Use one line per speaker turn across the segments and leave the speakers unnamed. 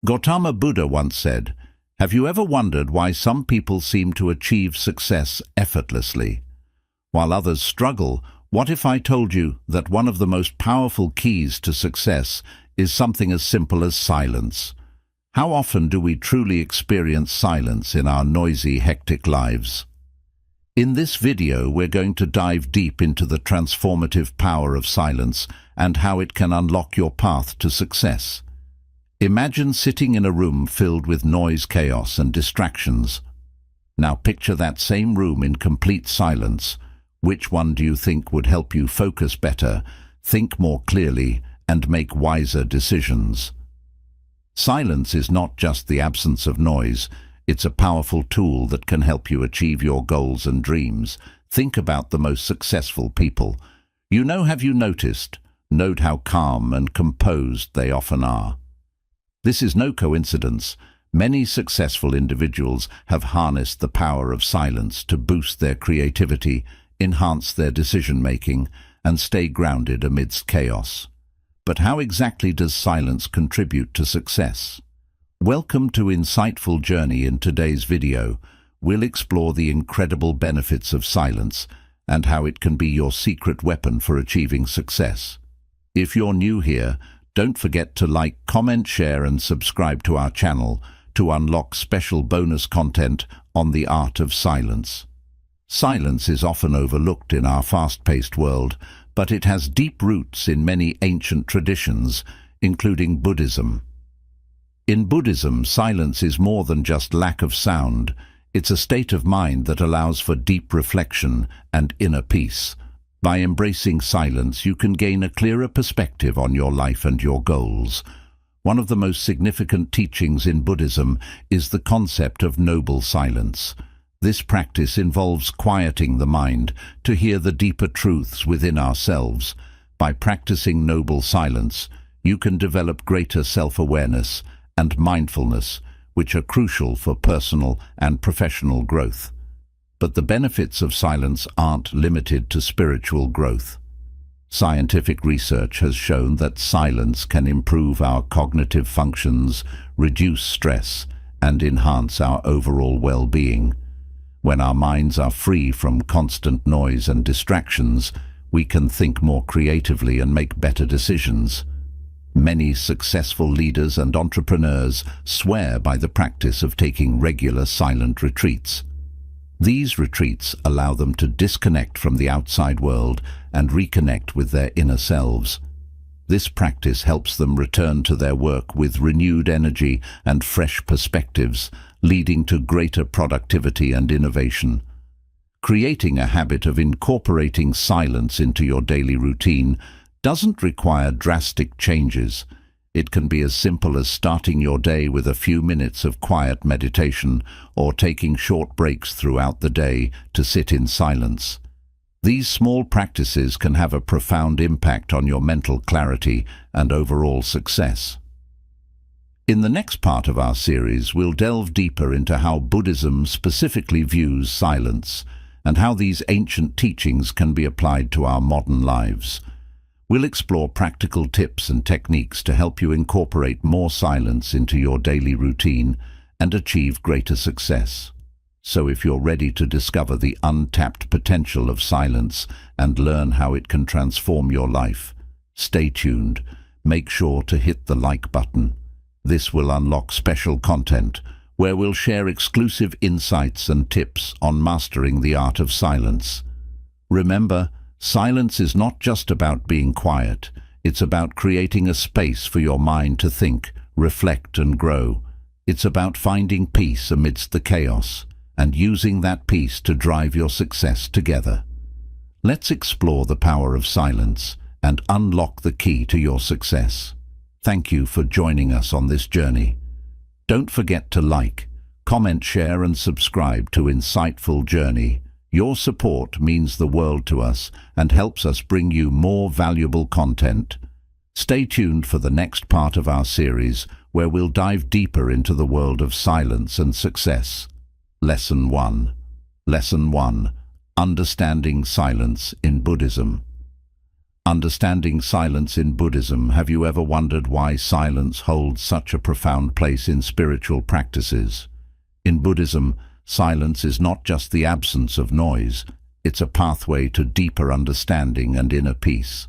Gautama Buddha once said, "Have you ever wondered why some people seem to achieve success effortlessly, while others struggle? What if I told you that one of the most powerful keys to success is something as simple as silence? How often do we truly experience silence in our noisy, hectic lives?" In this video, we're going to dive deep into the transformative power of silence and how it can unlock your path to success. Imagine sitting in a room filled with noise, chaos, and distractions. Now picture that same room in complete silence. Which one do you think would help you focus better, think more clearly, and make wiser decisions? Silence is not just the absence of noise. It's a powerful tool that can help you achieve your goals and dreams. Think about the most successful people. Have you noticed? Note how calm and composed they often are. This is no coincidence. Many successful individuals have harnessed the power of silence to boost their creativity, enhance their decision-making, and stay grounded amidst chaos. But how exactly does silence contribute to success? Welcome to Insightful Journey. In today's video, we'll explore the incredible benefits of silence and how it can be your secret weapon for achieving success. If you're new here, don't forget to like, comment, share, and subscribe to our channel to unlock special bonus content on the art of silence. Silence is often overlooked in our fast-paced world, but it has deep roots in many ancient traditions, including Buddhism. In Buddhism, silence is more than just lack of sound. It's a state of mind that allows for deep reflection and inner peace. By embracing silence, you can gain a clearer perspective on your life and your goals. One of the most significant teachings in Buddhism is the concept of noble silence. This practice involves quieting the mind to hear the deeper truths within ourselves. By practicing noble silence, you can develop greater self-awareness and mindfulness, which are crucial for personal and professional growth. But the benefits of silence aren't limited to spiritual growth. Scientific research has shown that silence can improve our cognitive functions, reduce stress, and enhance our overall well-being. When our minds are free from constant noise and distractions, we can think more creatively and make better decisions. Many successful leaders and entrepreneurs swear by the practice of taking regular silent retreats. These retreats allow them to disconnect from the outside world and reconnect with their inner selves. This practice helps them return to their work with renewed energy and fresh perspectives, leading to greater productivity and innovation. Creating a habit of incorporating silence into your daily routine doesn't require drastic changes. It can be as simple as starting your day with a few minutes of quiet meditation or taking short breaks throughout the day to sit in silence. These small practices can have a profound impact on your mental clarity and overall success. In the next part of our series, we'll delve deeper into how Buddhism specifically views silence and how these ancient teachings can be applied to our modern lives. We'll explore practical tips and techniques to help you incorporate more silence into your daily routine and achieve greater success. So if you're ready to discover the untapped potential of silence and learn how it can transform your life, stay tuned. Make sure to hit the like button. This will unlock special content where we'll share exclusive insights and tips on mastering the art of silence. Remember, silence is not just about being quiet. It's about creating a space for your mind to think, reflect, and grow. It's about finding peace amidst the chaos and using that peace to drive your success together. Let's explore the power of silence and unlock the key to your success. Thank you for joining us on this journey. Don't forget to like, comment, share, and subscribe to Insightful Journey. Your support means the world to us and helps us bring you more valuable content. Stay tuned for the next part of our series, where we'll dive deeper into the world of silence and success. Lesson 1. Lesson 1. Understanding silence in Buddhism. Understanding silence in Buddhism. Have you ever wondered why silence holds such a profound place in spiritual practices? In Buddhism, silence is not just the absence of noise, it's a pathway to deeper understanding and inner peace.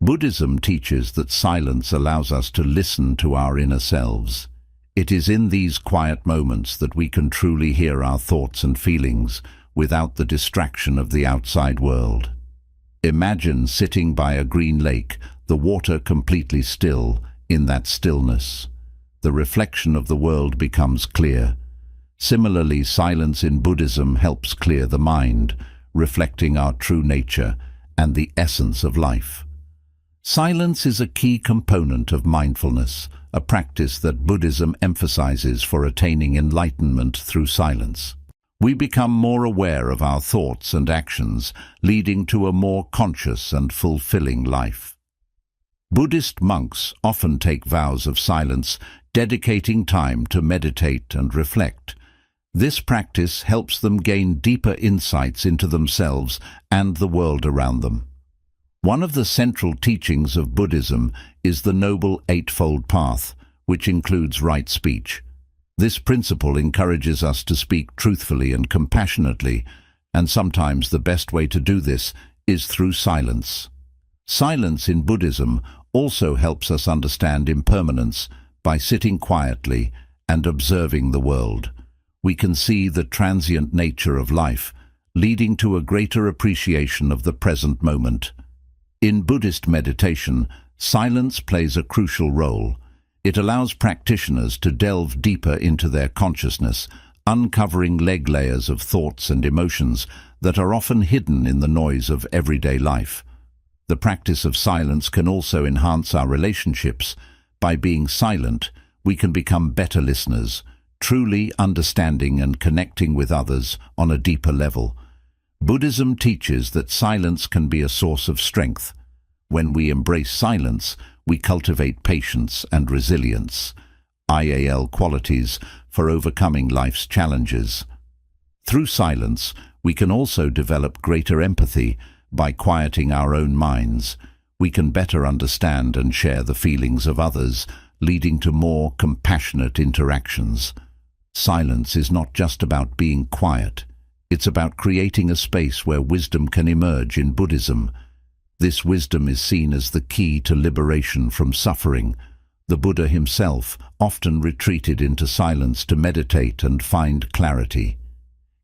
Buddhism teaches that silence allows us to listen to our inner selves. It is in these quiet moments that we can truly hear our thoughts and feelings without the distraction of the outside world. Imagine sitting by a green lake, the water completely still. In that stillness, the reflection of the world becomes clear. Similarly, silence in Buddhism helps clear the mind, reflecting our true nature and the essence of life. Silence is a key component of mindfulness, a practice that Buddhism emphasizes for attaining enlightenment through silence. We become more aware of our thoughts and actions, leading to a more conscious and fulfilling life. Buddhist monks often take vows of silence, dedicating time to meditate and reflect. This practice helps them gain deeper insights into themselves and the world around them. One of the central teachings of Buddhism is the Noble Eightfold Path, which includes right speech. This principle encourages us to speak truthfully and compassionately, and sometimes the best way to do this is through silence. Silence in Buddhism also helps us understand impermanence by sitting quietly and observing the world. We can see the transient nature of life, leading to a greater appreciation of the present moment. In Buddhist meditation, silence plays a crucial role. It allows practitioners to delve deeper into their consciousness, uncovering layers of thoughts and emotions that are often hidden in the noise of everyday life. The practice of silence can also enhance our relationships. By being silent, we can become better listeners, truly understanding and connecting with others on a deeper level. Buddhism teaches that silence can be a source of strength. When we embrace silence, we cultivate patience and resilience, IAL qualities for overcoming life's challenges. Through silence, we can also develop greater empathy. By quieting our own minds, we can better understand and share the feelings of others, leading to more compassionate interactions. Silence is not just about being quiet. It's about creating a space where wisdom can emerge. In Buddhism, this wisdom is seen as the key to liberation from suffering. The Buddha himself often retreated into silence to meditate and find clarity.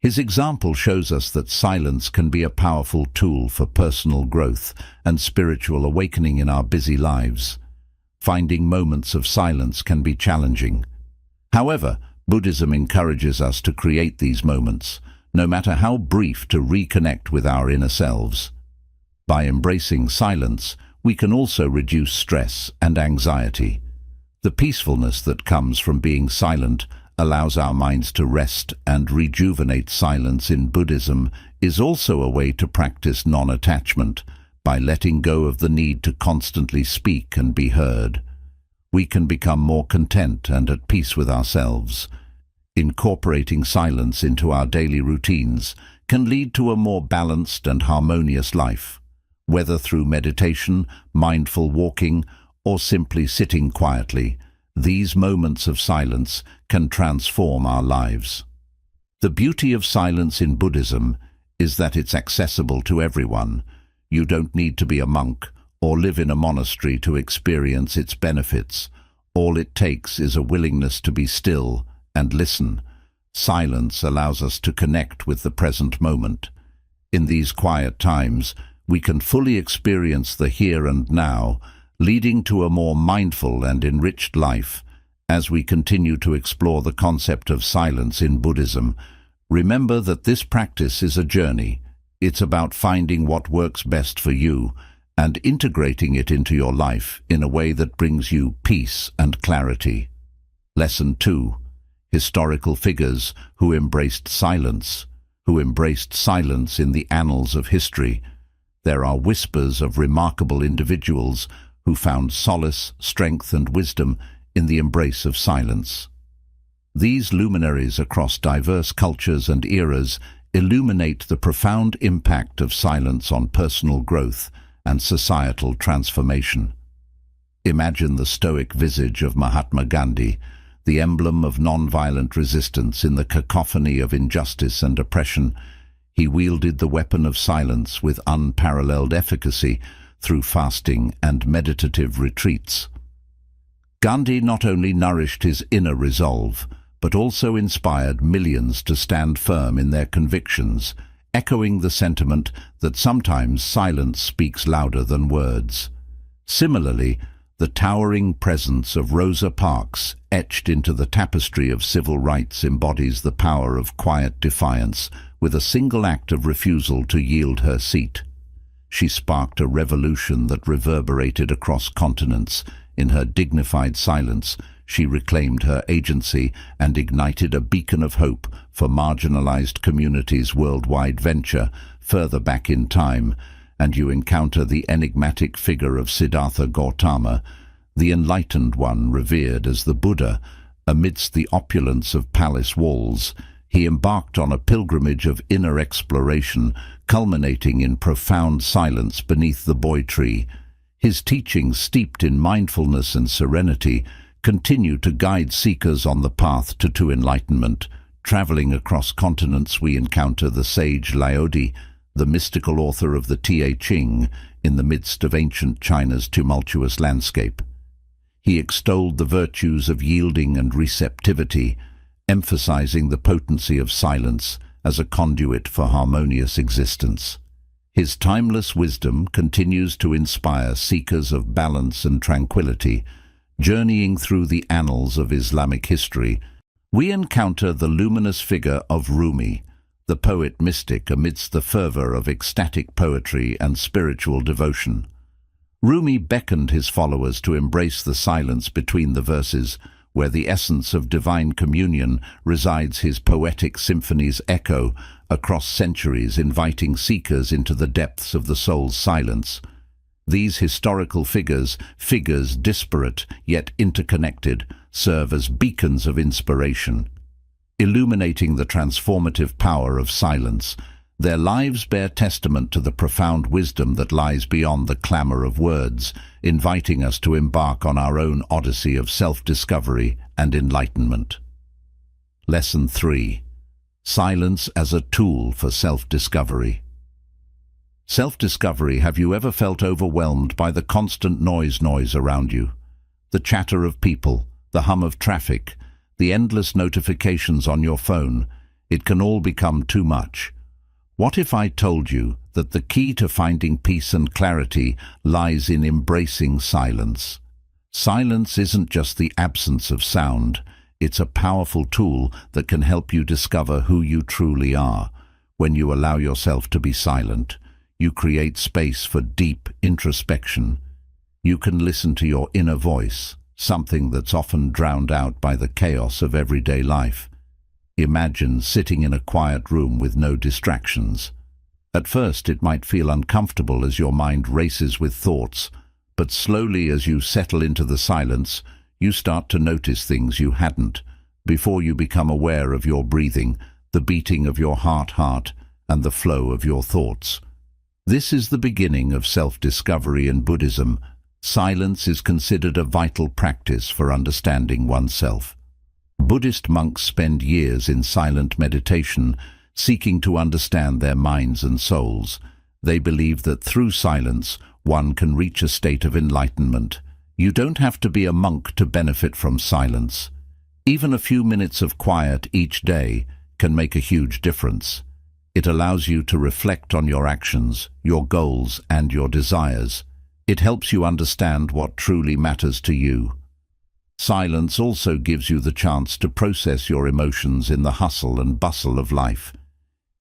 His example shows us that silence can be a powerful tool for personal growth and spiritual awakening in our busy lives. Finding moments of silence can be challenging. However, Buddhism encourages us to create these moments, no matter how brief, to reconnect with our inner selves. By embracing silence, we can also reduce stress and anxiety. The peacefulness that comes from being silent allows our minds to rest and rejuvenate. Silence in Buddhism is also a way to practice non-attachment. By letting go of the need to constantly speak and be heard, we can become more content and at peace with ourselves. Incorporating silence into our daily routines can lead to a more balanced and harmonious life. Whether through meditation, mindful walking, or simply sitting quietly, these moments of silence can transform our lives. The beauty of silence in Buddhism is that it's accessible to everyone. You don't need to be a monk or live in a monastery to experience its benefits. All it takes is a willingness to be still and listen. Silence allows us to connect with the present moment. In these quiet times, we can fully experience the here and now, leading to a more mindful and enriched life. As we continue to explore the concept of silence in Buddhism, remember that this practice is a journey. It's about finding what works best for you and integrating it into your life in a way that brings you peace and clarity. Lesson 2. Historical figures who embraced silence. Who embraced silence in the annals of history. There are whispers of remarkable individuals who found solace, strength, and wisdom in the embrace of silence. These luminaries across diverse cultures and eras illuminate the profound impact of silence on personal growth and societal transformation. Imagine the stoic visage of Mahatma Gandhi, the emblem of non-violent resistance in the cacophony of injustice and oppression. He wielded the weapon of silence with unparalleled efficacy through fasting and meditative retreats. Gandhi not only nourished his inner resolve, but also inspired millions to stand firm in their convictions, echoing the sentiment that sometimes silence speaks louder than words. Similarly, the towering presence of Rosa Parks, etched into the tapestry of civil rights, embodies the power of quiet defiance, with a single act of refusal to yield her seat. She sparked a revolution that reverberated across continents. In her dignified silence, she reclaimed her agency and ignited a beacon of hope for marginalized communities' worldwide. Venture further back in time, and you encounter the enigmatic figure of Siddhartha Gautama, the enlightened one revered as the Buddha. Amidst the opulence of palace walls, he embarked on a pilgrimage of inner exploration, culminating in profound silence beneath the Boy Tree. His teachings, steeped in mindfulness and serenity, continue to guide seekers on the path to enlightenment. Traveling across continents, we encounter the sage Laodi, the mystical author of the Te Ching, in the midst of ancient China's tumultuous landscape. He extolled the virtues of yielding and receptivity, emphasizing the potency of silence as a conduit for harmonious existence. His timeless wisdom continues to inspire seekers of balance and tranquility. Journeying through the annals of Islamic history, we encounter the luminous figure of Rumi, the poet-mystic amidst the fervor of ecstatic poetry and spiritual devotion. Rumi beckoned his followers to embrace the silence between the verses, where the essence of divine communion resides. His poetic symphonies echo across centuries, inviting seekers into the depths of the soul's silence. These historical figures disparate yet interconnected, serve as beacons of inspiration, illuminating the transformative power of silence. Their lives bear testament to the profound wisdom that lies beyond the clamor of words, inviting us to embark on our own odyssey of self-discovery and enlightenment. Lesson 3. Silence as a tool for self-discovery. Self-discovery. Have you ever felt overwhelmed by the constant noise around you? The chatter of people, the hum of traffic, the endless notifications on your phone. It can all become too much. What if I told you that the key to finding peace and clarity lies in embracing silence? Silence isn't just the absence of sound. It's a powerful tool that can help you discover who you truly are. When you allow yourself to be silent, you create space for deep introspection. You can listen to your inner voice, something that's often drowned out by the chaos of everyday life. Imagine sitting in a quiet room with no distractions. At first, it might feel uncomfortable as your mind races with thoughts, but slowly, as you settle into the silence, you start to notice things you hadn't before. You become aware of your breathing, the beating of your heart, and the flow of your thoughts. This is the beginning of self-discovery in Buddhism. Silence is considered a vital practice for understanding oneself. Buddhist monks spend years in silent meditation, seeking to understand their minds and souls. They believe that through silence, one can reach a state of enlightenment. You don't have to be a monk to benefit from silence. Even a few minutes of quiet each day can make a huge difference. It allows you to reflect on your actions, your goals, and your desires. It helps you understand what truly matters to you. Silence also gives you the chance to process your emotions in the hustle and bustle of life.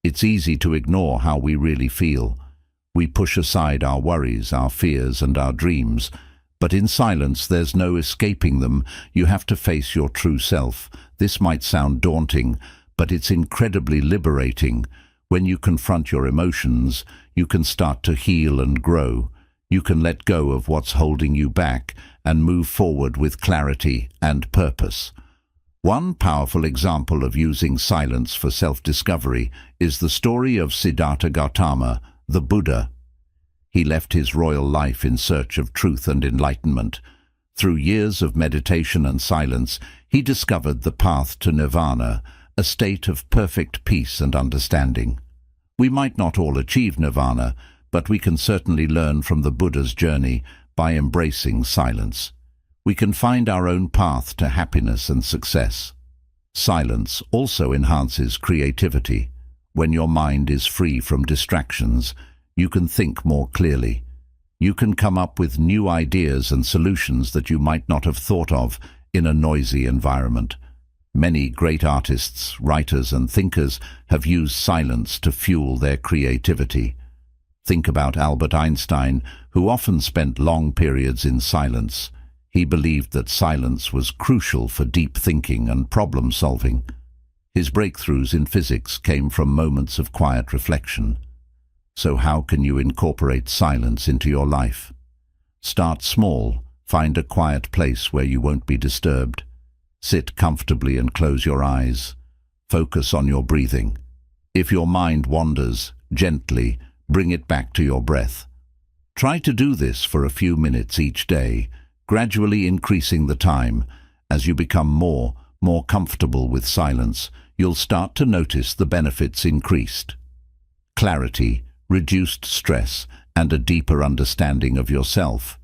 It's easy to ignore how we really feel. We push aside our worries, our fears, and our dreams, but in silence there's no escaping them. You have to face your true self. This might sound daunting, but it's incredibly liberating. When you confront your emotions, you can start to heal and grow. You can let go of what's holding you back and move forward with clarity and purpose. One powerful example of using silence for self-discovery is the story of Siddhartha Gautama, the Buddha. He left his royal life in search of truth and enlightenment. Through years of meditation and silence, he discovered the path to nirvana, a state of perfect peace and understanding. We might not all achieve nirvana, but we can certainly learn from the Buddha's journey by embracing silence. We can find our own path to happiness and success. Silence also enhances creativity. When your mind is free from distractions, you can think more clearly. You can come up with new ideas and solutions that you might not have thought of in a noisy environment. Many great artists, writers, and thinkers have used silence to fuel their creativity. Think about Albert Einstein, who often spent long periods in silence. He believed that silence was crucial for deep thinking and problem-solving. His breakthroughs in physics came from moments of quiet reflection. So how can you incorporate silence into your life? Start small. Find a quiet place where you won't be disturbed. Sit comfortably and close your eyes. Focus on your breathing. If your mind wanders, gently bring it back to your breath. Try to do this for a few minutes each day, gradually increasing the time. As you become more comfortable with silence, you'll start to notice the benefits increased. Clarity, reduced stress, and a deeper understanding of yourself.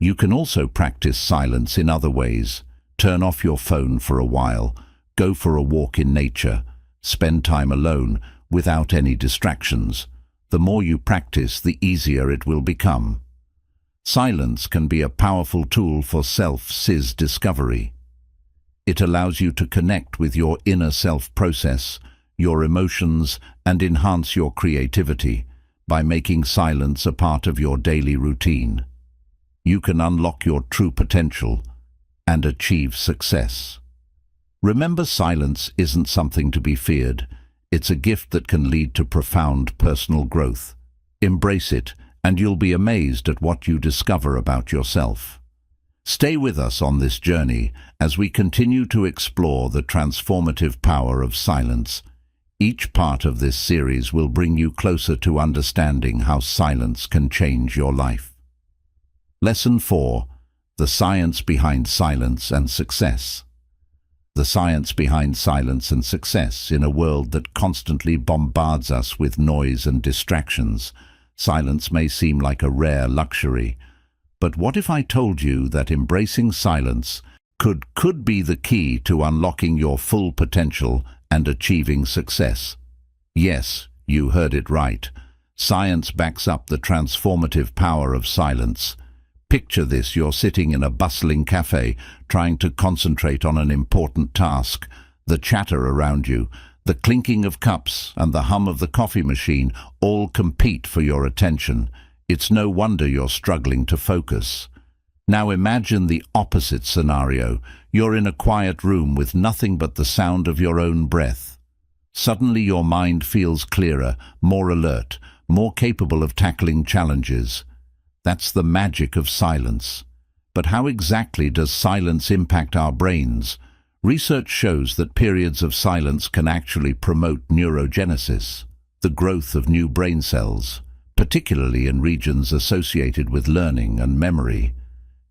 You can also practice silence in other ways. Turn off your phone for a while. Go for a walk in nature. Spend time alone without any distractions. The more you practice, the easier it will become. Silence can be a powerful tool for self-discovery. It allows you to connect with your inner self process, your emotions, and enhance your creativity by making silence a part of your daily routine. You can unlock your true potential and achieve success. Remember, silence isn't something to be feared. It's a gift that can lead to profound personal growth. Embrace it, and you'll be amazed at what you discover about yourself. Stay with us on this journey as we continue to explore the transformative power of silence. Each part of this series will bring you closer to understanding how silence can change your life. Lesson 4. The science behind silence and success. The science behind silence and success. In a world that constantly bombards us with noise and distractions, silence may seem like a rare luxury. But what if I told you that embracing silence could be the key to unlocking your full potential and achieving success? Yes, you heard it right. Science backs up the transformative power of silence. Picture this: you're sitting in a bustling cafe, trying to concentrate on an important task. The chatter around you, the clinking of cups, and the hum of the coffee machine all compete for your attention. It's no wonder you're struggling to focus. Now imagine the opposite scenario. You're in a quiet room with nothing but the sound of your own breath. Suddenly your mind feels clearer, more alert, more capable of tackling challenges. That's the magic of silence. But how exactly does silence impact our brains? Research shows that periods of silence can actually promote neurogenesis, the growth of new brain cells, particularly in regions associated with learning and memory.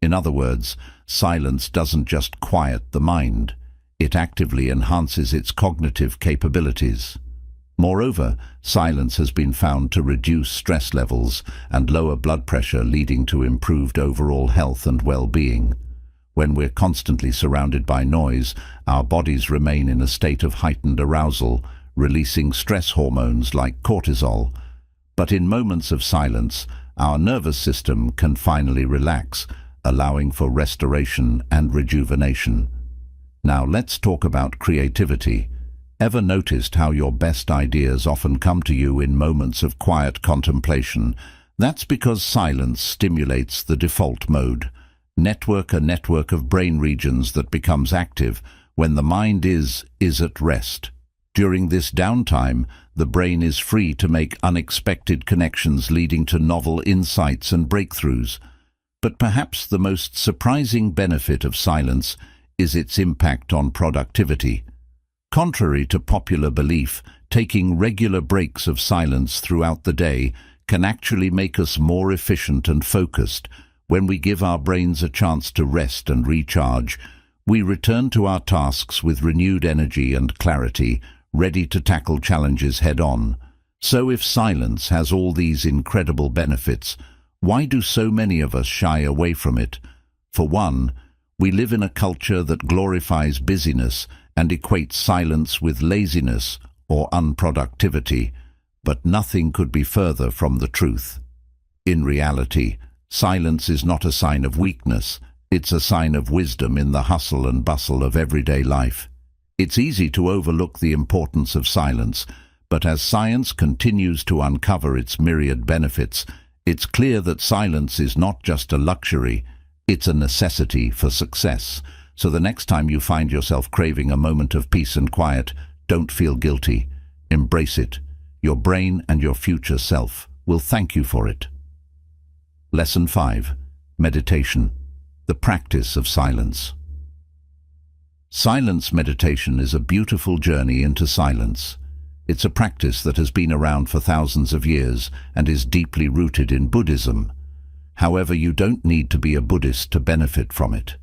In other words, silence doesn't just quiet the mind, it actively enhances its cognitive capabilities. Moreover, silence has been found to reduce stress levels and lower blood pressure, leading to improved overall health and well-being. When we're constantly surrounded by noise, our bodies remain in a state of heightened arousal, releasing stress hormones like cortisol. But in moments of silence, our nervous system can finally relax, allowing for restoration and rejuvenation. Now let's talk about creativity. Ever noticed how your best ideas often come to you in moments of quiet contemplation? That's because silence stimulates the default mode. A network of brain regions that becomes active when the mind is at rest. During this downtime, the brain is free to make unexpected connections, leading to novel insights and breakthroughs. But perhaps the most surprising benefit of silence is its impact on productivity. Contrary to popular belief, taking regular breaks of silence throughout the day can actually make us more efficient and focused. When we give our brains a chance to rest and recharge, we return to our tasks with renewed energy and clarity, ready to tackle challenges head-on. So if silence has all these incredible benefits, why do so many of us shy away from it? For one, we live in a culture that glorifies busyness and equates silence with laziness or unproductivity, but nothing could be further from the truth. In reality, silence is not a sign of weakness, it's a sign of wisdom in the hustle and bustle of everyday life. It's easy to overlook the importance of silence, but as science continues to uncover its myriad benefits, it's clear that silence is not just a luxury, it's a necessity for success. So the next time you find yourself craving a moment of peace and quiet, don't feel guilty. Embrace it. Your brain and your future self will thank you for it. Lesson 5. Meditation. The practice of silence. Silence meditation is a beautiful journey into silence. It's a practice that has been around for thousands of years and is deeply rooted in Buddhism. However, you don't need to be a Buddhist to benefit from it.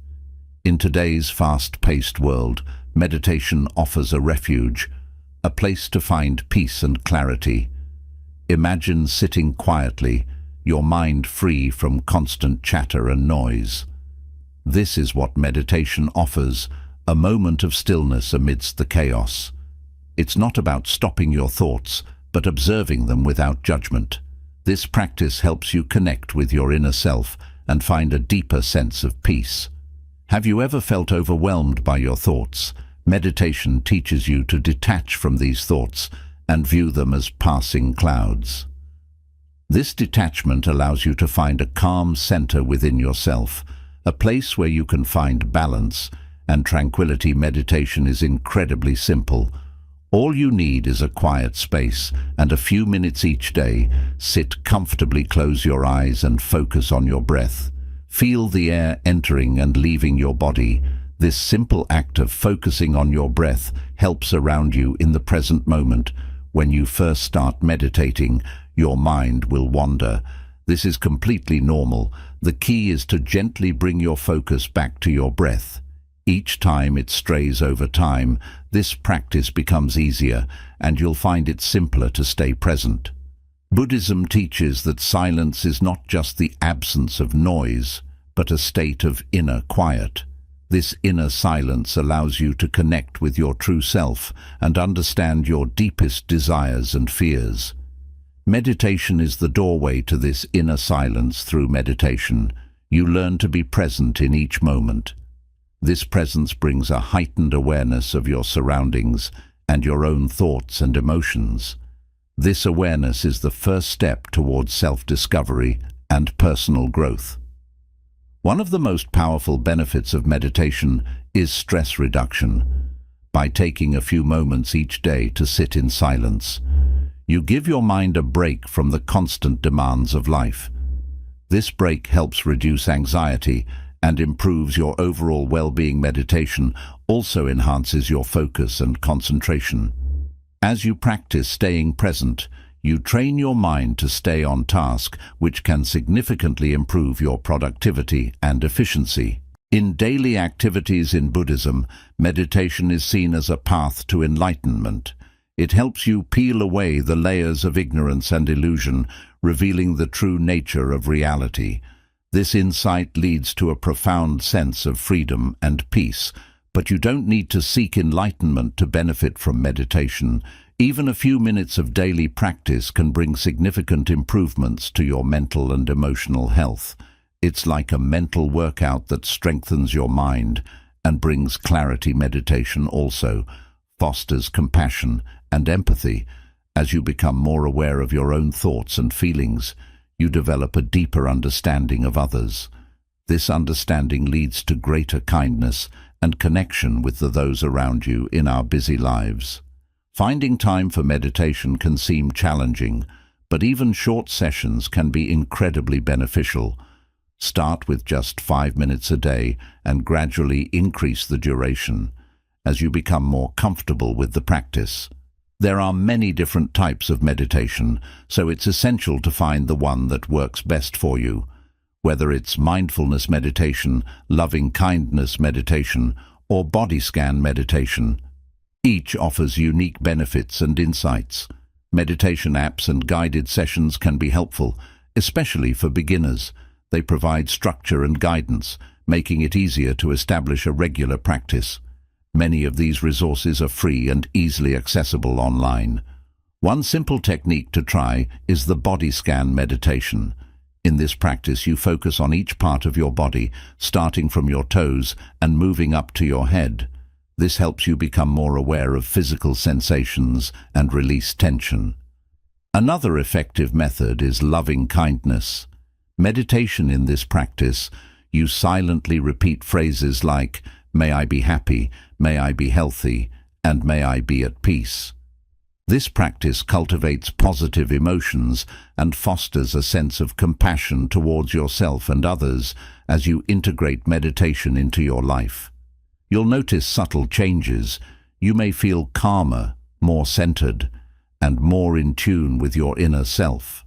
In today's fast-paced world, meditation offers a refuge, a place to find peace and clarity. Imagine sitting quietly, your mind free from constant chatter and noise. This is what meditation offers, a moment of stillness amidst the chaos. It's not about stopping your thoughts, but observing them without judgment. This practice helps you connect with your inner self and find a deeper sense of peace. Have you ever felt overwhelmed by your thoughts? Meditation teaches you to detach from these thoughts and view them as passing clouds. This detachment allows you to find a calm center within yourself, a place where you can find balance and tranquility. Meditation is incredibly simple. All you need is a quiet space and a few minutes each day. Sit comfortably, close your eyes and focus on your breath. Feel the air entering and leaving your body. This simple act of focusing on your breath helps around you in the present moment. When you first start meditating, your mind will wander. This is completely normal. The key is to gently bring your focus back to your breath. Each time it strays over time, this practice becomes easier, and you'll find it simpler to stay present. Buddhism teaches that silence is not just the absence of noise, but a state of inner quiet. This inner silence allows you to connect with your true self and understand your deepest desires and fears. Meditation is the doorway to this inner silence. Through meditation, you learn to be present in each moment. This presence brings a heightened awareness of your surroundings and your own thoughts and emotions. This awareness is the first step towards self-discovery and personal growth. One of the most powerful benefits of meditation is stress reduction. By taking a few moments each day to sit in silence, you give your mind a break from the constant demands of life. This break helps reduce anxiety and improves your overall well-being. Meditation also enhances your focus and concentration. As you practice staying present, you train your mind to stay on task, which can significantly improve your productivity and efficiency. In daily activities in Buddhism, meditation is seen as a path to enlightenment. It helps you peel away the layers of ignorance and illusion, revealing the true nature of reality. This insight leads to a profound sense of freedom and peace, but you don't need to seek enlightenment to benefit from meditation. Even a few minutes of daily practice can bring significant improvements to your mental and emotional health. It's like a mental workout that strengthens your mind and brings clarity. Meditation also fosters compassion and empathy. As you become more aware of your own thoughts and feelings, you develop a deeper understanding of others. This understanding leads to greater kindness and connection with those around you. In our busy lives, finding time for meditation can seem challenging, but even short sessions can be incredibly beneficial. Start with just 5 minutes a day and gradually increase the duration as you become more comfortable with the practice. There are many different types of meditation, so it's essential to find the one that works best for you. Whether it's mindfulness meditation, loving kindness meditation, or body scan meditation, each offers unique benefits and insights. Meditation apps and guided sessions can be helpful, especially for beginners. They provide structure and guidance, making it easier to establish a regular practice. Many of these resources are free and easily accessible online. One simple technique to try is the body scan meditation. In this practice, you focus on each part of your body, starting from your toes and moving up to your head. This helps you become more aware of physical sensations and release tension. Another effective method is loving kindness. Meditation in this practice, you silently repeat phrases like, "May I be happy, may I be healthy, and may I be at peace." This practice cultivates positive emotions and fosters a sense of compassion towards yourself and others as you integrate meditation into your life. You'll notice subtle changes. You may feel calmer, more centered, and more in tune with your inner self.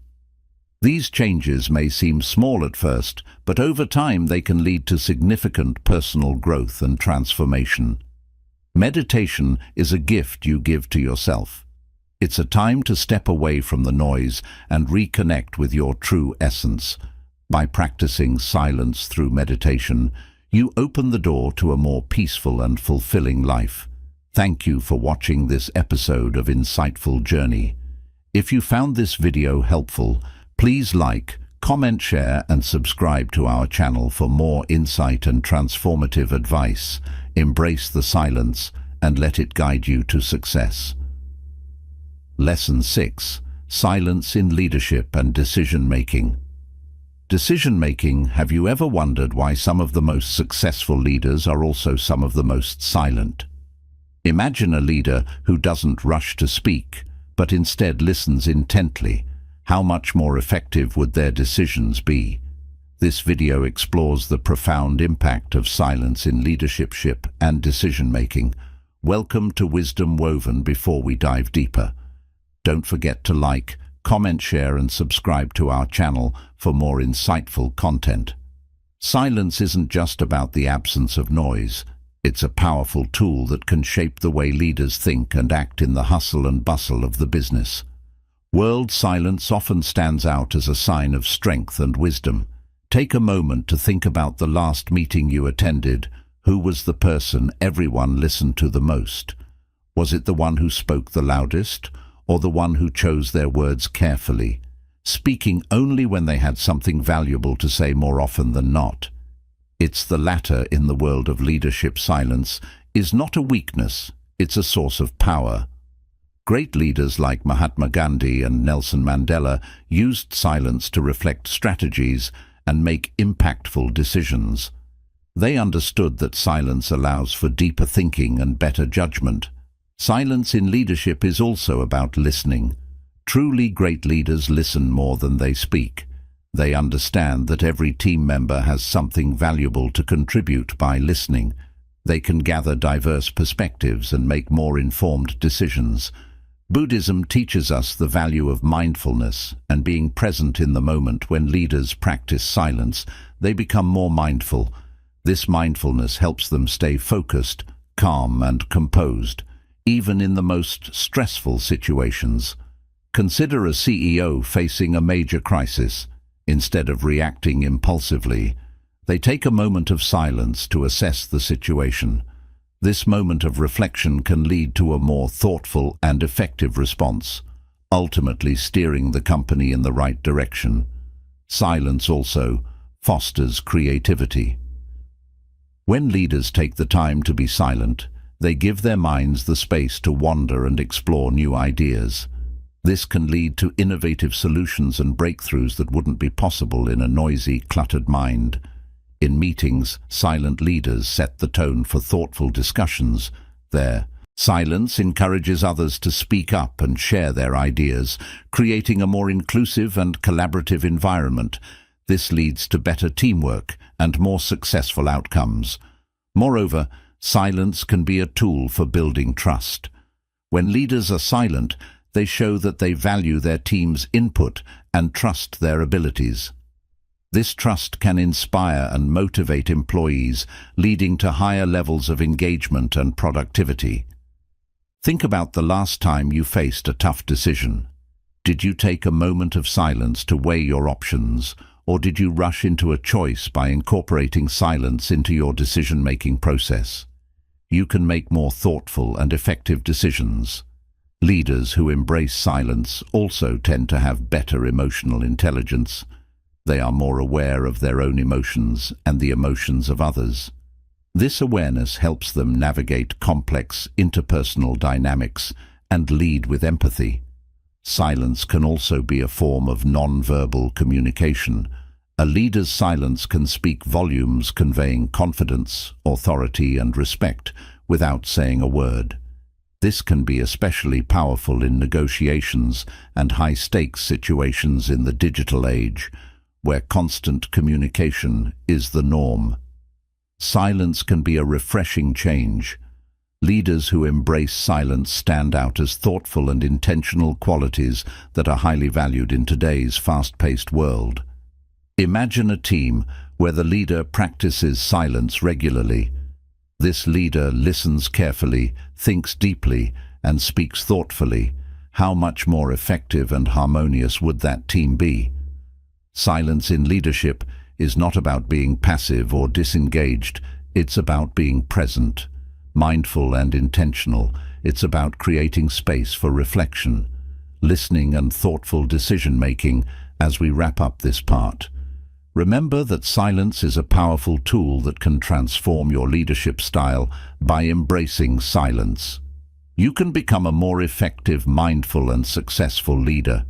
These changes may seem small at first, but over time they can lead to significant personal growth and transformation. Meditation is a gift you give to yourself. It's a time to step away from the noise and reconnect with your true essence. By practicing silence through meditation, you open the door to a more peaceful and fulfilling life. Thank you for watching this episode of Insightful Journey. If you found this video helpful, please like, comment, share, and subscribe to our channel for more insight and transformative advice. Embrace the silence and let it guide you to success. Lesson 6. Silence in Leadership and Decision-Making. Decision-making, have you ever wondered why some of the most successful leaders are also some of the most silent? Imagine a leader who doesn't rush to speak, but instead listens intently. How much more effective would their decisions be? This video explores the profound impact of silence in leadership and decision-making. Welcome to Wisdom Woven. Before we dive deeper, don't forget to like, comment, share, and subscribe to our channel for more insightful content. Silence isn't just about the absence of noise. It's a powerful tool that can shape the way leaders think and act in the hustle and bustle of the business world. Silence often stands out as a sign of strength and wisdom. Take a moment to think about the last meeting you attended. Who was the person everyone listened to the most? Was it the one who spoke the loudest, or the one who chose their words carefully, speaking only when they had something valuable to say more often than not? It's the latter in the world of leadership. Silence is not a weakness, it's a source of power. Great leaders like Mahatma Gandhi and Nelson Mandela used silence to reflect strategies and make impactful decisions. They understood that silence allows for deeper thinking and better judgment. Silence in leadership is also about listening. Truly great leaders listen more than they speak. They understand that every team member has something valuable to contribute. By listening, they can gather diverse perspectives and make more informed decisions. Buddhism teaches us the value of mindfulness and being present in the moment. When leaders practice silence, they become more mindful. This mindfulness helps them stay focused, calm, and composed, even in the most stressful situations. Consider a CEO facing a major crisis. Instead of reacting impulsively, they take a moment of silence to assess the situation. This moment of reflection can lead to a more thoughtful and effective response, ultimately steering the company in the right direction. Silence also fosters creativity. When leaders take the time to be silent, they give their minds the space to wander and explore new ideas. This can lead to innovative solutions and breakthroughs that wouldn't be possible in a noisy, cluttered mind. In meetings, silent leaders set the tone for thoughtful discussions. Their silence encourages others to speak up and share their ideas, creating a more inclusive and collaborative environment. This leads to better teamwork and more successful outcomes. Moreover, silence can be a tool for building trust. When leaders are silent, they show that they value their team's input and trust their abilities. This trust can inspire and motivate employees, leading to higher levels of engagement and productivity. Think about the last time you faced a tough decision. Did you take a moment of silence to weigh your options, or did you rush into a choice by incorporating silence into your decision-making process? You can make more thoughtful and effective decisions. Leaders who embrace silence also tend to have better emotional intelligence. They are more aware of their own emotions and the emotions of others. This awareness helps them navigate complex interpersonal dynamics and lead with empathy. Silence can also be a form of non-verbal communication. A leader's silence can speak volumes, conveying confidence, authority, and respect without saying a word. This can be especially powerful in negotiations and high-stakes situations in the digital age, where constant communication is the norm. Silence can be a refreshing change. Leaders who embrace silence stand out as thoughtful and intentional qualities that are highly valued in today's fast-paced world. Imagine a team where the leader practices silence regularly. This leader listens carefully, thinks deeply, and speaks thoughtfully. How much more effective and harmonious would that team be? Silence in leadership is not about being passive or disengaged. It's about being present, mindful and intentional. It's about creating space for reflection, listening and thoughtful decision-making. As we wrap up this part, remember that silence is a powerful tool that can transform your leadership style. By embracing silence, you can become a more effective, mindful and successful leader.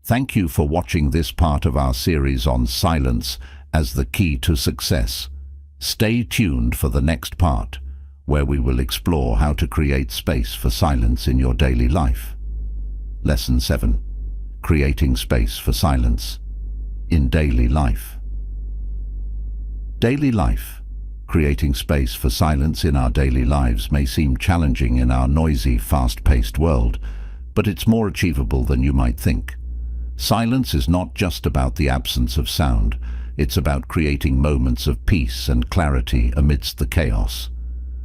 Thank you for watching this part of our series on silence as the key to success. Stay tuned for the next part, where we will explore how to create space for silence in your daily life. Lesson 7. Creating space for silence in daily life. Daily life. Creating space for silence in our daily lives may seem challenging in our noisy, fast-paced world, but it's more achievable than you might think. Silence is not just about the absence of sound. It's about creating moments of peace and clarity amidst the chaos.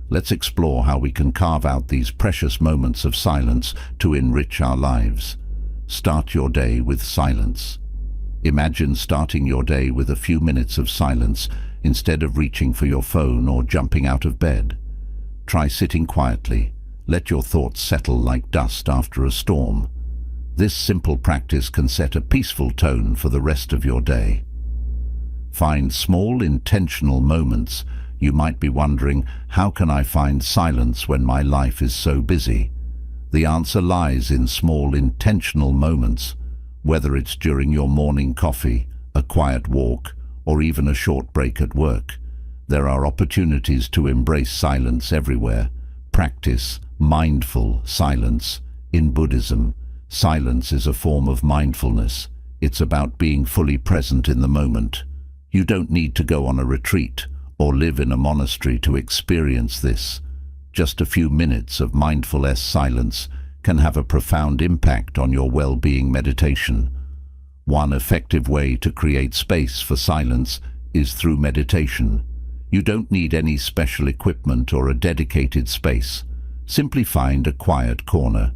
Let's explore how we can carve out these precious moments of silence to enrich our lives. Start your day with silence. Imagine starting your day with a few minutes of silence instead of reaching for your phone or jumping out of bed. Try sitting quietly. Let your thoughts settle like dust after a storm. This simple practice can set a peaceful tone for the rest of your day. Find small, intentional moments. You might be wondering, how can I find silence when my life is so busy? The answer lies in small, intentional moments. Whether it's during your morning coffee, a quiet walk, or even a short break at work, there are opportunities to embrace silence everywhere. Practice mindful silence. In Buddhism, silence is a form of mindfulness. It's about being fully present in the moment. You don't need to go on a retreat or live in a monastery to experience this. Just a few minutes of mindful silence can have a profound impact on your well-being. Meditation. One effective way to create space for silence is through meditation. You don't need any special equipment or a dedicated space. Simply find a quiet corner.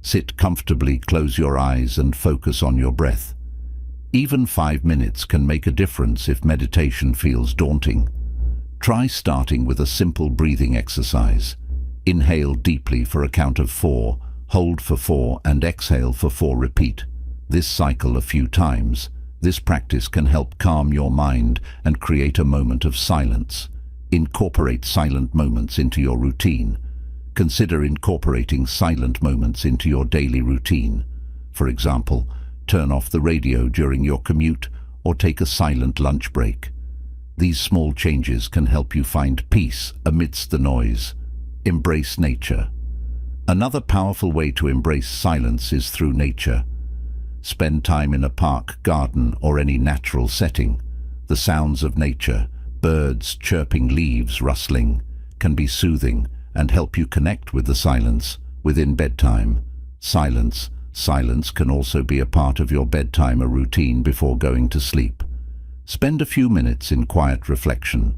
Sit comfortably, close your eyes and focus on your breath. Even 5 minutes can make a difference if meditation feels daunting. Try starting with a simple breathing exercise. Inhale deeply for a count of 4, hold for 4 and exhale for 4. Repeat this cycle a few times. This practice can help calm your mind and create a moment of silence. Incorporate silent moments into your routine. Consider incorporating silent moments into your daily routine. For example, turn off the radio during your commute or take a silent lunch break. These small changes can help you find peace amidst the noise. Embrace nature. Another powerful way to embrace silence is through nature. Spend time in a park, garden, or any natural setting. The sounds of nature, birds chirping, leaves rustling, can be soothing and help you connect with the silence. within bedtime. Silence. Silence can also be a part of your bedtime routine before going to sleep. Spend a few minutes in quiet reflection.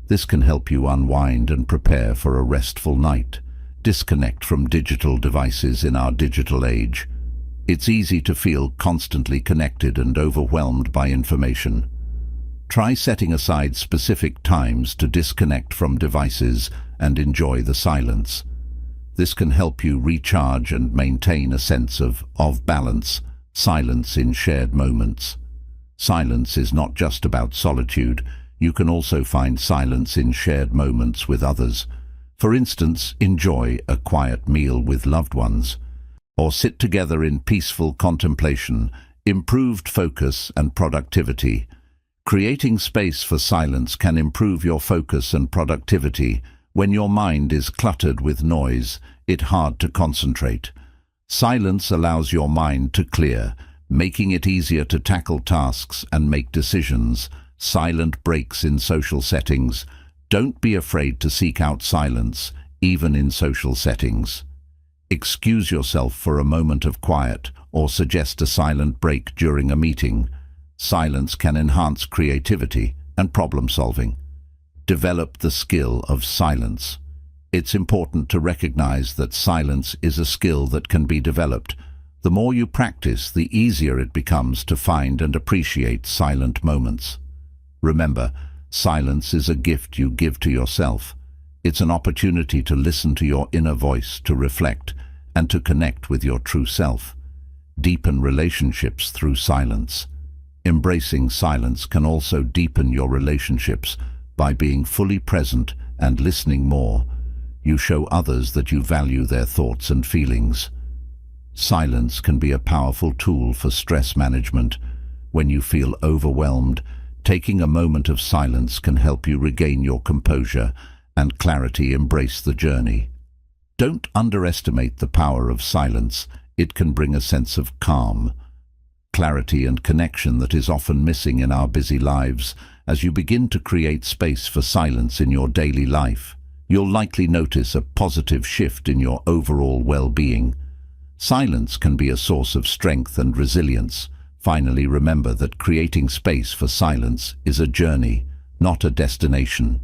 This can help you unwind and prepare for a restful night. Disconnect from digital devices in our digital age. It's easy to feel constantly connected and overwhelmed by information. Try setting aside specific times to disconnect from devices and enjoy the silence. This can help you recharge and maintain a sense of balance. Silence in shared moments. Silence is not just about solitude. You can also find silence in shared moments with others. For instance, enjoy a quiet meal with loved ones, or sit together in peaceful contemplation. Improved focus and productivity. Creating space for silence can improve your focus and productivity. When your mind is cluttered with noise, it's hard to concentrate. Silence allows your mind to clear, making it easier to tackle tasks and make decisions. Silent breaks in social settings. Don't be afraid to seek out silence, even in social settings. Excuse yourself for a moment of quiet or suggest a silent break during a meeting. Silence can enhance creativity and problem-solving. Develop the skill of silence. It's important to recognize that silence is a skill that can be developed. The more you practice, the easier it becomes to find and appreciate silent moments. Remember, silence is a gift you give to yourself. It's an opportunity to listen to your inner voice, to reflect, and to connect with your true self. Deepen relationships through silence. Embracing silence can also deepen your relationships by being fully present and listening more. You show others that you value their thoughts and feelings. Silence can be a powerful tool for stress management. When you feel overwhelmed, taking a moment of silence can help you regain your composure and clarity. Embrace the journey. Don't underestimate the power of silence. It can bring a sense of calm, clarity and connection that is often missing in our busy lives. As you begin to create space for silence in your daily life, you'll likely notice a positive shift in your overall well-being. Silence can be a source of strength and resilience. Finally, remember that creating space for silence is a journey, not a destination.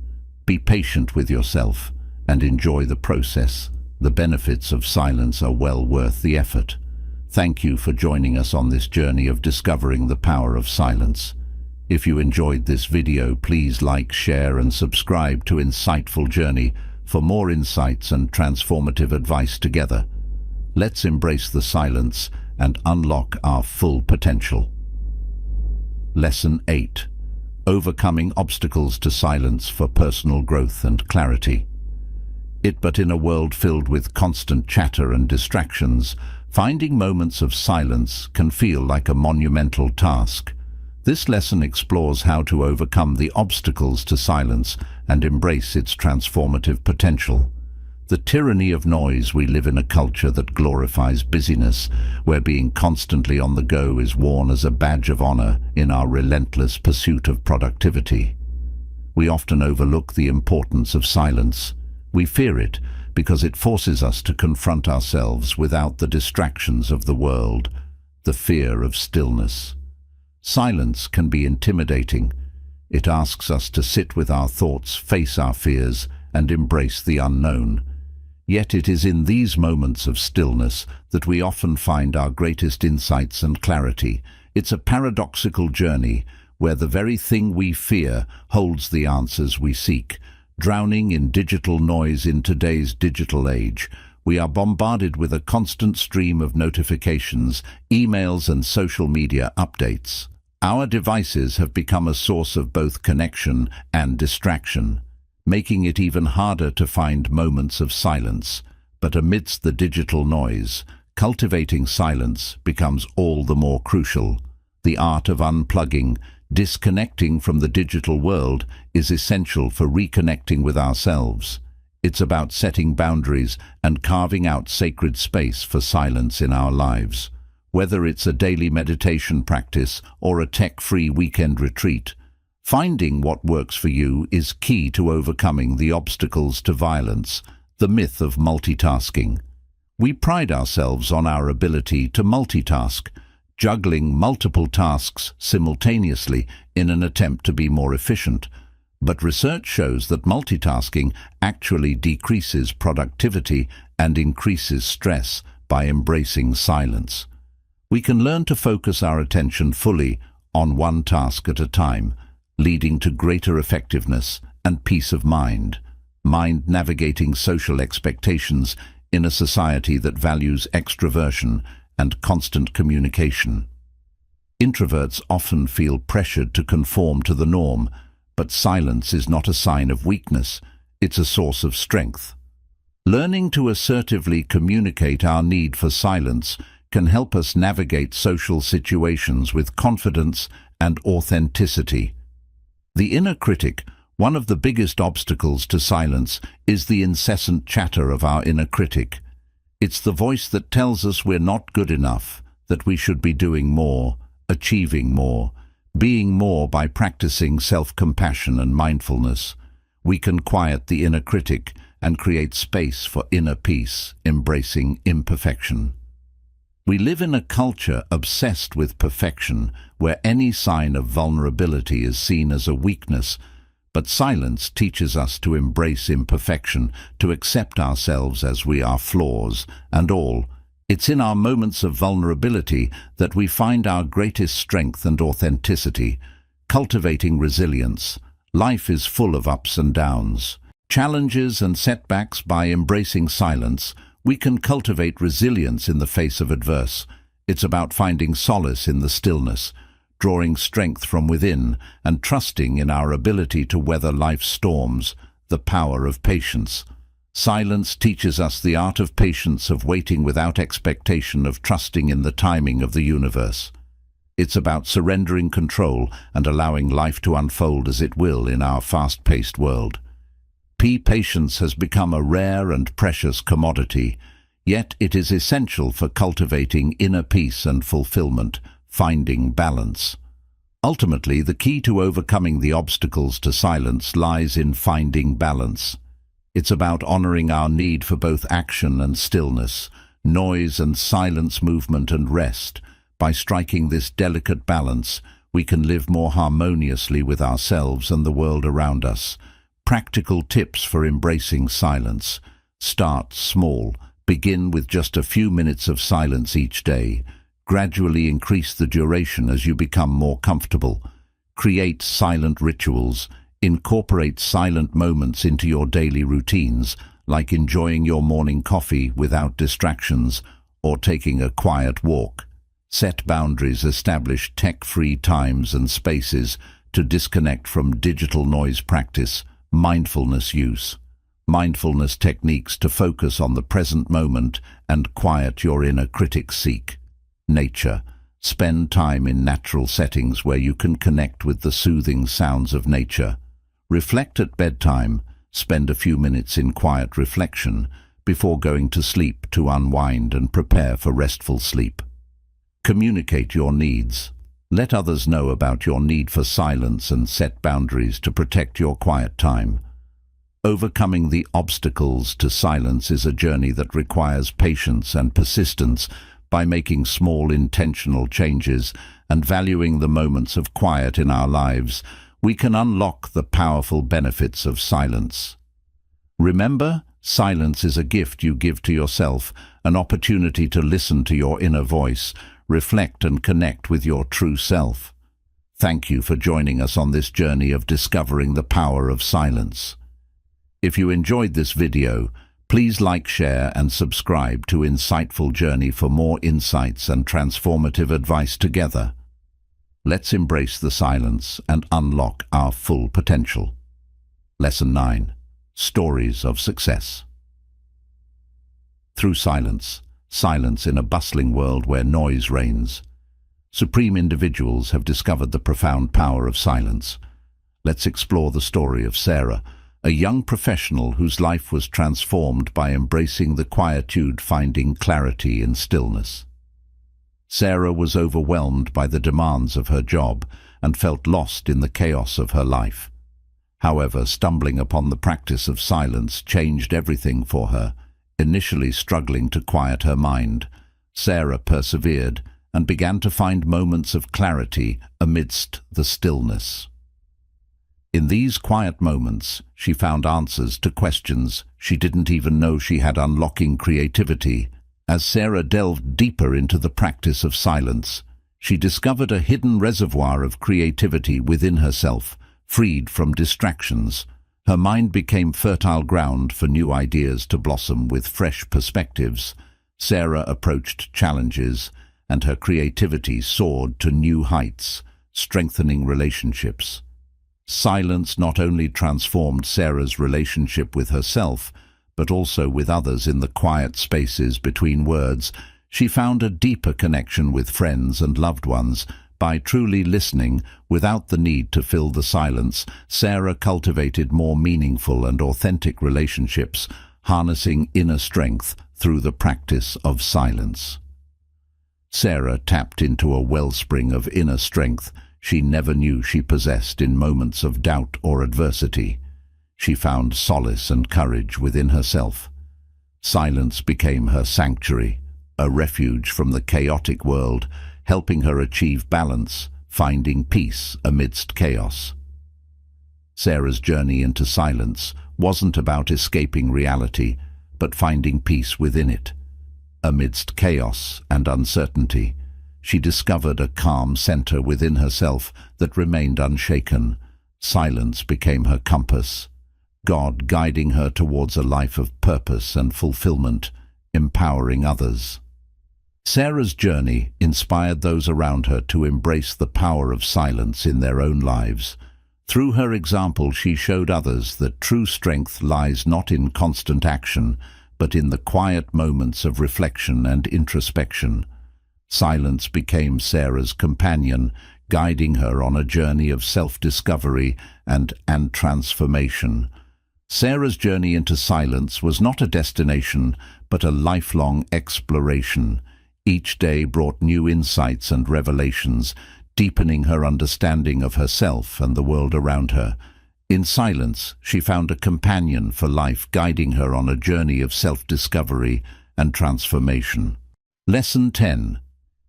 Be patient with yourself and enjoy the process. The benefits of silence are well worth the effort. Thank you for joining us on this journey of discovering the power of silence. If you enjoyed this video, please like, share and subscribe to Insightful Journey for more insights and transformative advice together. Let's embrace the silence and unlock our full potential. Lesson 8. Overcoming obstacles to silence for personal growth and clarity. But in a world filled with constant chatter and distractions, finding moments of silence can feel like a monumental task. This lesson explores how to overcome the obstacles to silence and embrace its transformative potential. The tyranny of noise. We live in a culture that glorifies busyness, where being constantly on the go is worn as a badge of honor in our relentless pursuit of productivity. We often overlook the importance of silence. We fear it because it forces us to confront ourselves without the distractions of the world. The fear of stillness. Silence can be intimidating. It asks us to sit with our thoughts, face our fears, and embrace the unknown. Yet it is in these moments of stillness that we often find our greatest insights and clarity. It's a paradoxical journey where the very thing we fear holds the answers we seek. Drowning in digital noise. In today's digital age, we are bombarded with a constant stream of notifications, emails and social media updates. Our devices have become a source of both connection and distraction, making it even harder to find moments of silence. But amidst the digital noise, cultivating silence becomes all the more crucial. The art of unplugging, disconnecting from the digital world, is essential for reconnecting with ourselves. It's about setting boundaries and carving out sacred space for silence in our lives. Whether it's a daily meditation practice or a tech-free weekend retreat, finding what works for you is key to overcoming the obstacles to silence. The myth of multitasking. We pride ourselves on our ability to multitask, juggling multiple tasks simultaneously in an attempt to be more efficient. But research shows that multitasking actually decreases productivity and increases stress by embracing silence. We can learn to focus our attention fully on one task at a time, leading to greater effectiveness and peace of mind. Navigating social expectations in a society that values extroversion and constant communication. Introverts often feel pressured to conform to the norm, but silence is not a sign of weakness, it's a source of strength. Learning to assertively communicate our need for silence can help us navigate social situations with confidence and authenticity. The inner critic, one of the biggest obstacles to silence, is the incessant chatter of our inner critic. It's the voice that tells us we're not good enough, that we should be doing more, achieving more, being more. By practicing self-compassion and mindfulness, we can quiet the inner critic and create space for inner peace, embracing imperfection. We live in a culture obsessed with perfection, where any sign of vulnerability is seen as a weakness, but silence teaches us to embrace imperfection, to accept ourselves as we are, flaws and all. It's in our moments of vulnerability that we find our greatest strength and authenticity. Cultivating resilience. Life is full of ups and downs, challenges and setbacks. By embracing silence, we can cultivate resilience in the face of adversity. It's about finding solace in the stillness, drawing strength from within, and trusting in our ability to weather life's storms. The power of patience. Silence teaches us the art of patience, of waiting without expectation, of trusting in the timing of the universe. It's about surrendering control and allowing life to unfold as it will in our fast-paced world. Patience has become a rare and precious commodity, yet it is essential for cultivating inner peace and fulfillment, finding balance. Ultimately, the key to overcoming the obstacles to silence lies in finding balance. It's about honoring our need for both action and stillness, noise and silence, movement and rest. By striking this delicate balance, we can live more harmoniously with ourselves and the world around us. Practical tips for embracing silence. Start small. Begin with just a few minutes of silence each day. Gradually increase the duration as you become more comfortable. Create silent rituals. Incorporate silent moments into your daily routines, like enjoying your morning coffee without distractions or taking a quiet walk. Set boundaries. Establish tech-free times and spaces to disconnect from digital noise. Practice mindfulness use. Mindfulness techniques to focus on the present moment and quiet your inner critic. Seek nature. Spend time in natural settings where you can connect with the soothing sounds of nature. Reflect at bedtime. Spend a few minutes in quiet reflection before going to sleep to unwind and prepare for restful sleep. Communicate your needs. Let others know about your need for silence and set boundaries to protect your quiet time. Overcoming the obstacles to silence is a journey that requires patience and persistence. By making small intentional changes and valuing the moments of quiet in our lives, we can unlock the powerful benefits of silence. Remember, silence is a gift you give to yourself, an opportunity to listen to your inner voice, reflect and connect with your true self. Thank you for joining us on this journey of discovering the power of silence. If you enjoyed this video, please like, share and subscribe to Insightful Journey for more insights and transformative advice together. Let's embrace the silence and unlock our full potential. Lesson 9. Stories of Success. Through silence in a bustling world where noise reigns, supreme individuals have discovered the profound power of silence. Let's explore the story of Sarah, a young professional whose life was transformed by embracing the quietude, finding clarity in stillness. Sarah was overwhelmed by the demands of her job and felt lost in the chaos of her life. However, stumbling upon the practice of silence changed everything for her. Initially struggling to quiet her mind, Sarah persevered and began to find moments of clarity amidst the stillness. In these quiet moments, she found answers to questions she didn't even know she had, unlocking creativity. As Sarah delved deeper into the practice of silence, she discovered a hidden reservoir of creativity within herself, freed from distractions. Her mind became fertile ground for new ideas to blossom with fresh perspectives. Sarah approached challenges, and her creativity soared to new heights, strengthening relationships. Silence not only transformed Sarah's relationship with herself, but also with others. In the quiet spaces between words, she found a deeper connection with friends and loved ones. By truly listening, without the need to fill the silence, Sarah cultivated more meaningful and authentic relationships, harnessing inner strength through the practice of silence. Sarah tapped into a wellspring of inner strength she never knew she possessed. In moments of doubt or adversity, she found solace and courage within herself. Silence became her sanctuary, a refuge from the chaotic world, helping her achieve balance, finding peace amidst chaos. Sarah's journey into silence wasn't about escaping reality, but finding peace within it. Amidst chaos and uncertainty, she discovered a calm center within herself that remained unshaken. Silence became her compass, God guiding her towards a life of purpose and fulfillment, empowering others. Sarah's journey inspired those around her to embrace the power of silence in their own lives. Through her example, she showed others that true strength lies not in constant action, but in the quiet moments of reflection and introspection. Silence became Sarah's companion, guiding her on a journey of self-discovery and transformation. Sarah's journey into silence was not a destination, but a lifelong exploration. Each day brought new insights and revelations, deepening her understanding of herself and the world around her. In silence, she found a companion for life, guiding her on a journey of self-discovery and transformation. Lesson 10.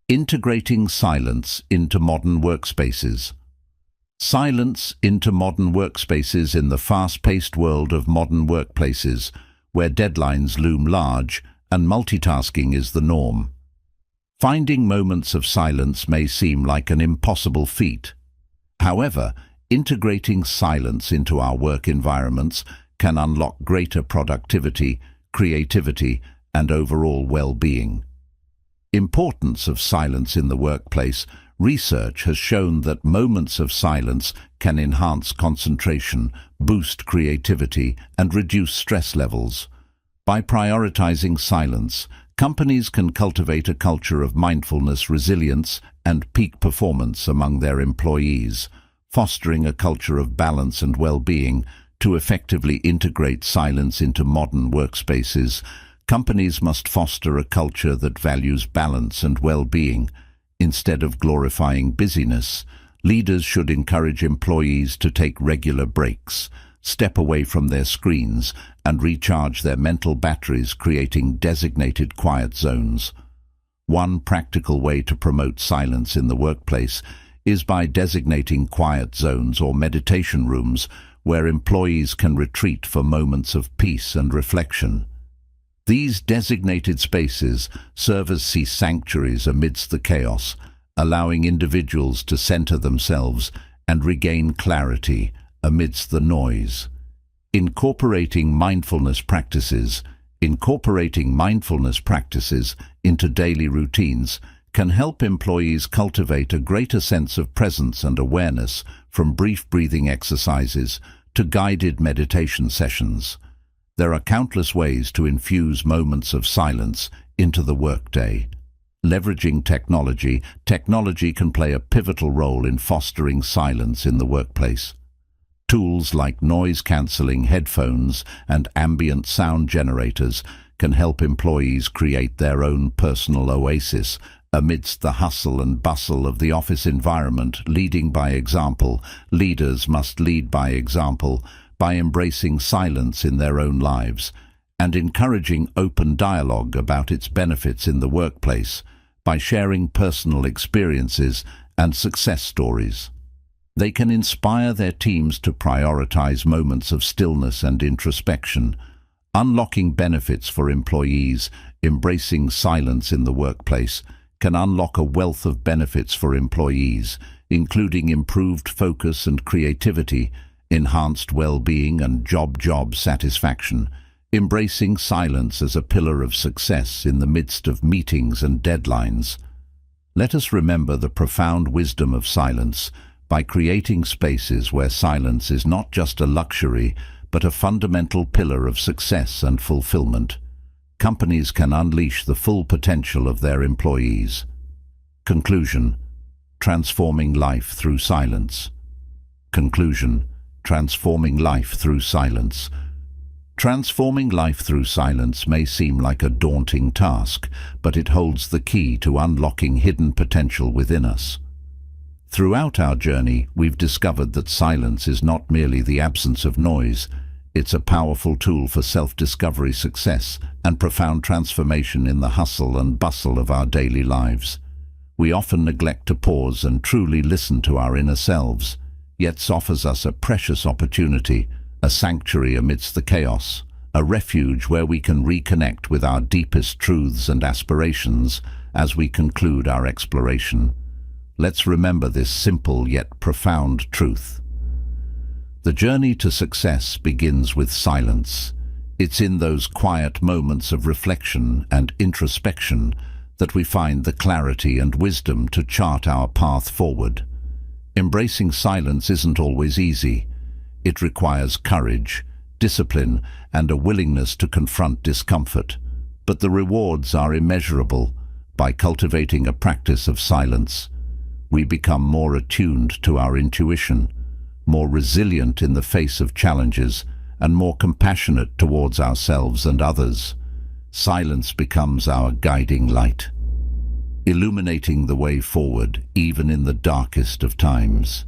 Integrating silence into modern workspaces. Silence into modern workspaces. In the fast-paced world of modern workplaces, where deadlines loom large and multitasking is the norm, finding moments of silence may seem like an impossible feat. However, integrating silence into our work environments can unlock greater productivity, creativity, and overall well-being. Importance of silence in the workplace. Research has shown that moments of silence can enhance concentration, boost creativity, and reduce stress levels. By prioritizing silence, companies can cultivate a culture of mindfulness, resilience, and peak performance among their employees, fostering a culture of balance and well-being. To effectively integrate silence into modern workspaces, companies must foster a culture that values balance and well-being. Instead of glorifying busyness, leaders should encourage employees to take regular breaks, step away from their screens, and recharge their mental batteries, creating designated quiet zones. One practical way to promote silence in the workplace is by designating quiet zones or meditation rooms where employees can retreat for moments of peace and reflection. These designated spaces serve as sanctuaries amidst the chaos, allowing individuals to center themselves and regain clarity amidst the noise. Incorporating mindfulness practices into daily routines can help employees cultivate a greater sense of presence and awareness, from brief breathing exercises to guided meditation sessions. There are countless ways to infuse moments of silence into the workday. Leveraging technology can play a pivotal role in fostering silence in the workplace. Tools like noise-canceling headphones and ambient sound generators can help employees create their own personal oasis amidst the hustle and bustle of the office environment. Leading by example. Leaders must lead by example by embracing silence in their own lives, and encouraging open dialogue about its benefits in the workplace by sharing personal experiences and success stories. They can inspire their teams to prioritize moments of stillness and introspection, unlocking benefits for employees. Embracing silence in the workplace can unlock a wealth of benefits for employees, including improved focus and creativity, enhanced well-being and job satisfaction. Embracing silence as a pillar of success in the midst of meetings and deadlines. Let us remember the profound wisdom of silence by creating spaces where silence is not just a luxury, but a fundamental pillar of success and fulfillment. Companies can unleash the full potential of their employees. Conclusion: transforming life through silence. Conclusion: transforming life through silence. Transforming life through silence may seem like a daunting task, but it holds the key to unlocking hidden potential within us. Throughout our journey, we've discovered that silence is not merely the absence of noise. It's a powerful tool for self-discovery, success, and profound transformation in the hustle and bustle of our daily lives. We often neglect to pause and truly listen to our inner selves, yet it offers us a precious opportunity, a sanctuary amidst the chaos, a refuge where we can reconnect with our deepest truths and aspirations as we conclude our exploration. Let's remember this simple yet profound truth. The journey to success begins with silence. It's in those quiet moments of reflection and introspection that we find the clarity and wisdom to chart our path forward. Embracing silence isn't always easy. It requires courage, discipline, and a willingness to confront discomfort. But the rewards are immeasurable. By cultivating a practice of silence, we become more attuned to our intuition, more resilient in the face of challenges, and more compassionate towards ourselves and others. Silence becomes our guiding light, illuminating the way forward even in the darkest of times.